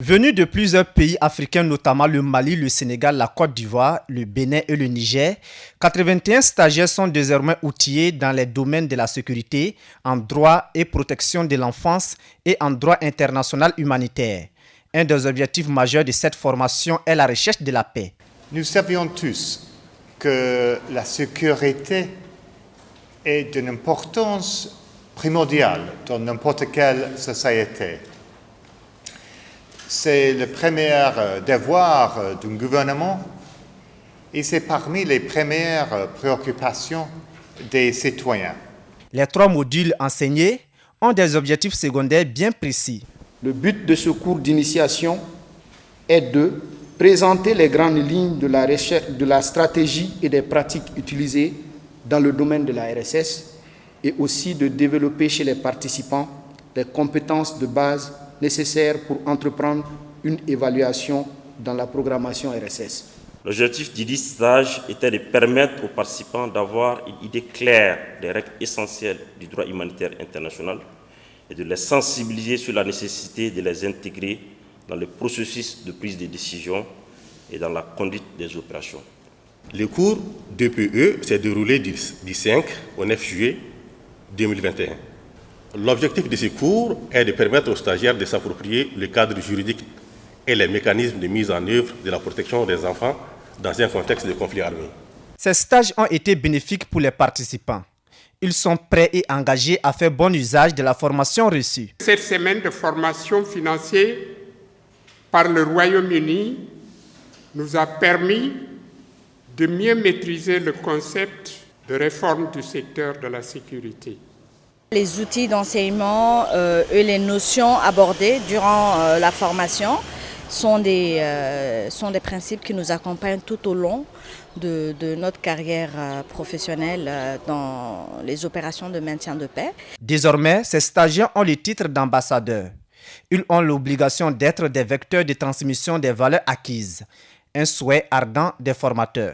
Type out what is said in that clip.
Venus de plusieurs pays africains, notamment le Mali, le Sénégal, la Côte d'Ivoire, le Bénin et le Niger, 81 stagiaires sont désormais outillés dans les domaines de la sécurité, en droit et protection de l'enfance et en droit international humanitaire. Un des objectifs majeurs de cette formation est la recherche de la paix. Nous savions tous que la sécurité est d'une importance primordiale dans n'importe quelle société. C'est le premier devoir d'un gouvernement et c'est parmi les premières préoccupations des citoyens. Les 3 modules enseignés ont des objectifs secondaires bien précis. Le but de ce cours d'initiation est de présenter les grandes lignes de la stratégie et des pratiques utilisées dans le domaine de la RSS et aussi de développer chez les participants les compétences de base nécessaires pour entreprendre une évaluation dans la programmation RSS. L'objectif du stage était de permettre aux participants d'avoir une idée claire des règles essentielles du droit humanitaire international et de les sensibiliser sur la nécessité de les intégrer dans le processus de prise de décision et dans la conduite des opérations. Le cours DPE s'est déroulé du 5 au 9 juillet 2021. L'objectif de ce cours est de permettre aux stagiaires de s'approprier le cadre juridique et les mécanismes de mise en œuvre de la protection des enfants dans un contexte de conflit armé. Ces stages ont été bénéfiques pour les participants. Ils sont prêts et engagés à faire bon usage de la formation reçue. Cette semaine de formation financée par le Royaume-Uni nous a permis de mieux maîtriser le concept de réforme du secteur de la sécurité. Les outils d'enseignement et les notions abordées durant la formation sont des principes qui nous accompagnent tout au long de notre carrière professionnelle dans les opérations de maintien de paix. Désormais, ces stagiaires ont le titre d'ambassadeurs. Ils ont l'obligation d'être des vecteurs de transmission des valeurs acquises, un souhait ardent des formateurs.